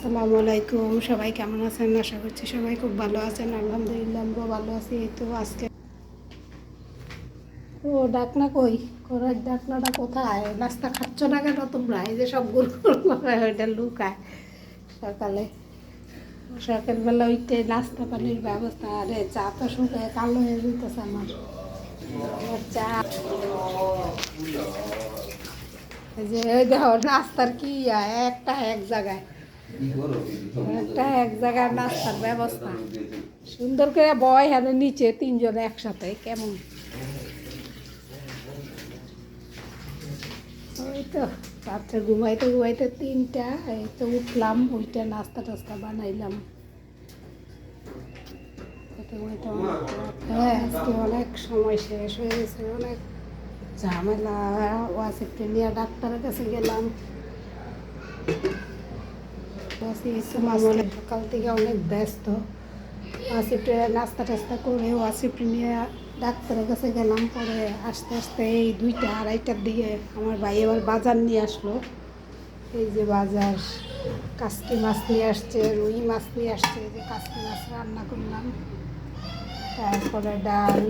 আসসালামু আলাইকুম, সবাই কেমন আছেন? আশা করছি সবাই খুব ভালো আছেন। আলহামদুলিল্লাহ আমরাও ভালো আছি। এই তো আজকে ও ডাকনা কই করার ডাকনাটা কোথায়? নাস্তা খাচ্ছ না কেন তোমরা? এই যে সব গুল করে ওইটা লুকায় সকালে সকালবেলা ওইটাই নাস্তা পানির ব্যবস্থা। আরে চা তো শুকায় কালো হয়ে যেতেছে আমার চা। এই যে ওই দেখো নাস্তার কি একটা এক জায়গায় একটা এক জায়গায় নাস্তার ব্যবস্থা সুন্দর করে বয় হাতে নিচে তিনজনে একসাথে কেমন ওই তো রাত্রে ঘুমাইতে ঘুমাইতে 3টা এই তো উঠলাম, ওইটা নাস্তা টাস্তা বানাইলাম। হ্যাঁ আজকে অনেক সময় শেষ হয়ে গেছে, অনেক ঝামেলা। ওয়াসিফকে নিয়ে ডাক্তারের কাছে গেলাম। সকাল থেকে অনেক ব্যস্ত। ওয়াসিফে নাস্তা টাস্তা করে ওয়াসিফ নিয়ে ডাক্তারের কাছে গেলাম। পরে আস্তে আস্তে এই 2টা 2:30টার দিকে আমার ভাই এবার বাজার নিয়ে আসলো। এই যে বাজার কাসকি মাছ নিয়ে আসছে, রুই মাছ নিয়ে আসছে। এই যে কাসকি মাছ রান্না করলাম, তারপরে ডাল,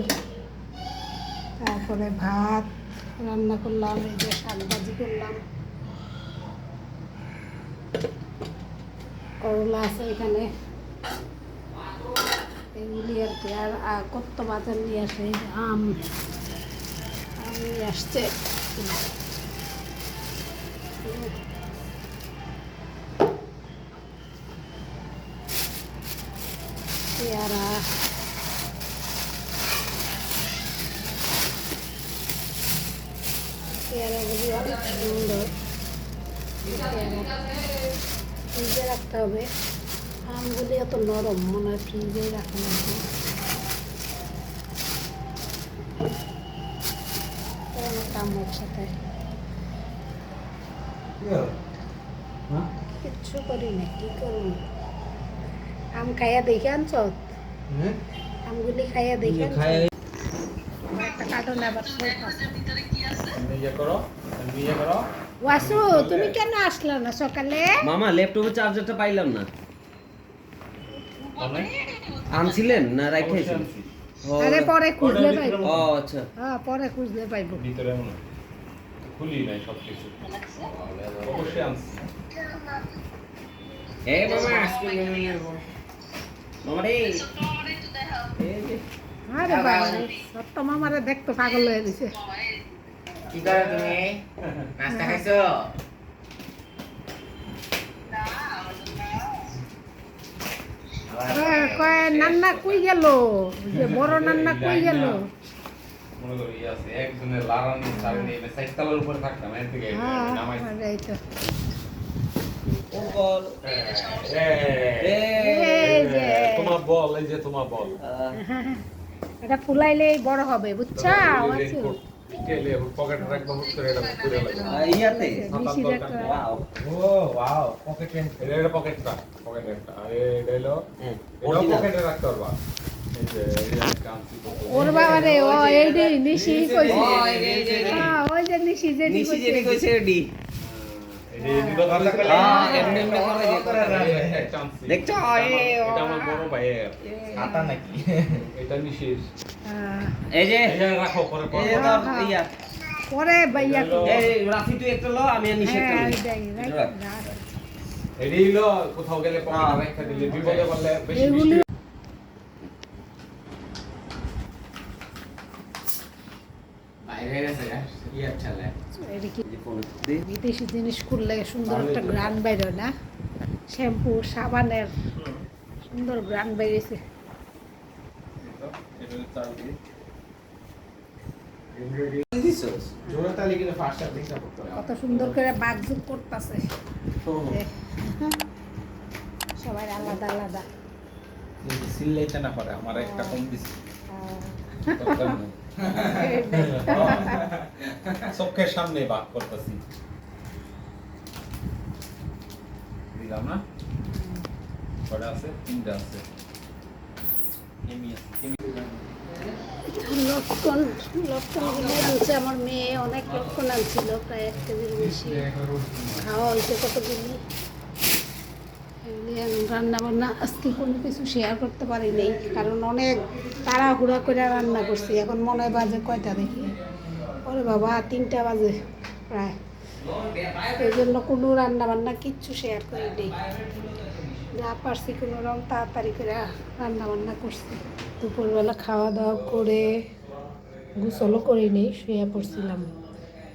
তারপরে ভাত রান্না করলাম। এই যে শাক ভাজি করলাম, করলা আছে এখানে, এগুলি আর কি। আর কত বাজার নিয়ে আসে, আম নিয়ে আসছে, পেয়ারা, পেয়ারাগুলি অনেক সুন্দর। ফ্রিজে রাখতে হবে, আমগুলি এত নরম, মনে হয় ফ্রিজেই রাখা লাগবে। অনেক আম একসাথে, কিচ্ছু করি না, কি করুন। আম খাইয়া দেখে আনছ, আমগুলি খাইয়া দেখে একটা কার্টুন আবার ওয়াসু, তুমি কেন আসলো না সকালে? মামা ল্যাপটপের চার্জারটা পাইলাম না। আনছিলেন না রাখাইছেন? আরে পরে খুঁজলে পাইবো। ও আচ্ছা, হ্যাঁ পরে খুঁজলে পাইবো। ভিতরে মনে খুলি নাই সব কিছু, অবশ্যই আনছি। এই মামা আজকে মামা রে, এই যে আরে বাবা, সত্য মামারে দেখতো পাগল হয়ে গেছে। কি করো তুমি? নাস্তা খাইছো? কয় নান্না কই গেল, যে বড় নান্না কই গেল? মনে করি আছে একজনের লারানি সারনি সাইকেলের উপর থাকতাম, এর থেকে হ্যাঁ নামাইছি। এই তো বল এই যে তোমার বল, এই যে তোমার বল। এটা ফুলাইলেই বড় হবে, বুঝছা? কেলে পকেটে রাখবো, হুট করে এটা পুরো লাগে। ইয়াতে নিশি একটা ওয়াও, ও ওয়াও, পকেটে এটা পকেটটা, পকেটে একটা। আরে এটা হলো এটা original। পকেটে রাখতে পারবা। এই যে এই কাঞ্চি ওর বাবা রে, ও এই যে নিশি কইছে। ও, এই যে, হ্যাঁ ওই যে নিশি যে নিশি যেটি কইছে এডি এই দুটো দরজা করলে এমনি এমনি করে যে কাঞ্চি দেখছো? এটা আমার বড় ভাইয়ের খাতা নাকি? এটা নিশির। এই যে এটা রাখো পরে এই যে তোর ইয়া, পরে ভাইয়া এই রাফি তুই একটা লো, আমি আর নিশি একটা লই। এটাই হলো কোথাও গেলে পকেটে রেখে দিলে বিপদে পড়লে বেশি এগুলি বাইরে গেছে ইয়ার ছেলে। এটা কি বিদেশি জিনিস করলে সুন্দর একটা গ্রান বাইর না? শ্যাম্পু সাবানের সুন্দর গ্রান বাইরেছে। দিছস জোড়া তালি কিনে ফার্স্ট টাইম দেখতে পারতো। কত সুন্দর করে বাগজুগ করতেছে, সবাই আলাদা আলাদা। সিল্লাইতে না পারে আমার একটা কম দিছি চোখের সামনে বাক করতেছি, দিলাম না? কটা আছে? 3টা আছে। লটকন লটকনগুলি আনছে আমার মেয়ে, অনেক লটকন আনছিল, প্রায় 1 কেজির বেশি খাওয়া হয়েছে কতগুলি। রান্না বান্না আজকে কোনো কিছু শেয়ার করতে পারি নাই, কারণ অনেক তাড়াহুড়া করে রান্না করছি। এখন মনে হয় বাজে কয়টা দেখি, ওরে বাবা 3টা বাজে প্রায়। এই জন্য কোনো রান্না বান্না কিচ্ছু শেয়ার করি নেই, যা পারছি কোনো রকম তাড়াতাড়ি করে রান্না বান্না করছি। দুপুরবেলা খাওয়া দাওয়া করে গোসলও করি নেই, শুয়ে পড়ছিলাম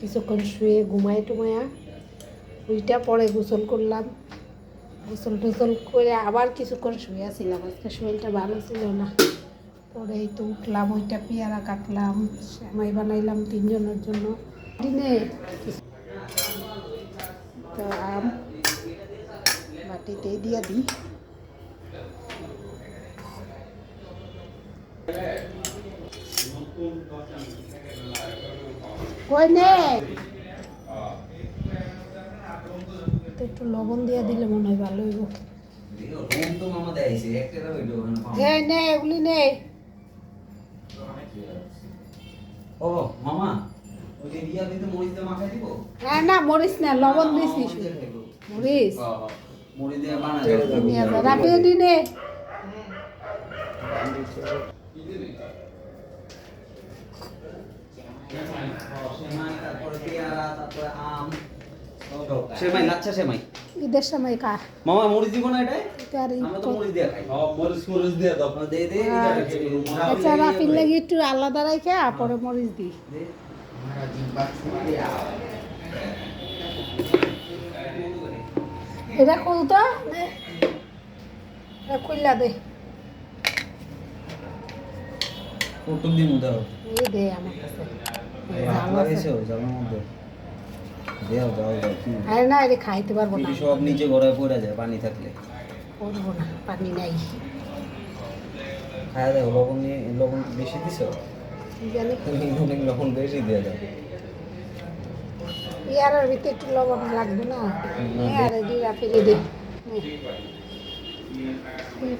কিছুক্ষণ, শুয়ে ঘুমাই টুমায়া ওইটা পরে গোসল করলাম। গোসল টোসল করে আবার কিছুক্ষণ শুয়েছিলাম, আজকে শরীরটা ভালো ছিল না। পরে এই তো উঠলাম, ওইটা পেয়ারা কাটলাম, সেমাই বানাইলাম 3 জনের জন্য দিনে। তো আম বাটিতে দিয়ে দিই। কই নে তো একটু লবণ দিয়ে দিলে মনে হয় ভালো হইব। রুম তো মামা দেয়ছে একটা হইলো এই নে এগুলি নে। ও মামা ওই যে রিয়া দিতে মরিচ দিয়ে মাখাই দিব। হ্যাঁ না মরিস না, লবণ দিছি শুধু। মরিস মরিচ দিয়ে বানাই নিয়ে যা, রাপিয়ে দি নে। তারপরে পেয়ারা, তারপরে আম, সেমাই, লাচ্ছা সেমাই। ঈদের সময় কা মামা মরিচ দিব না এটাই? এটা আর আমরা তো মরিচ দিয়ে খাই। মরিচ দিয়ে দাও। দে দে আচ্ছা রাপির লাগি একটু আলাদা রাখে পরে মরিচ দিই। আমরা জিব্বা ছুঁড়ে এটা খুলতো দে, এটা খুললা দে। কটুক দিমু দাও। এই দে আমার কাছে ভাত লাগাইছো জামার মধ্যে। দেও দাও দাও কি? আরে না এটা খাইতে পারবো না, পিটি সব নিচে গড়ায় পড়ে যায় পানি থাকলে। করবো না, পানি নাই। খায় দাও, লবণ নিয়ে লবণ বেশি দিছো? কি জানি অনেক লবণ বেশি দিয়ে দাও। ইয়ারের ভিতরে একটু লবণ লাগবে না। আরে দি রাপিলে দে।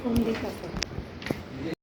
ফোন দিতে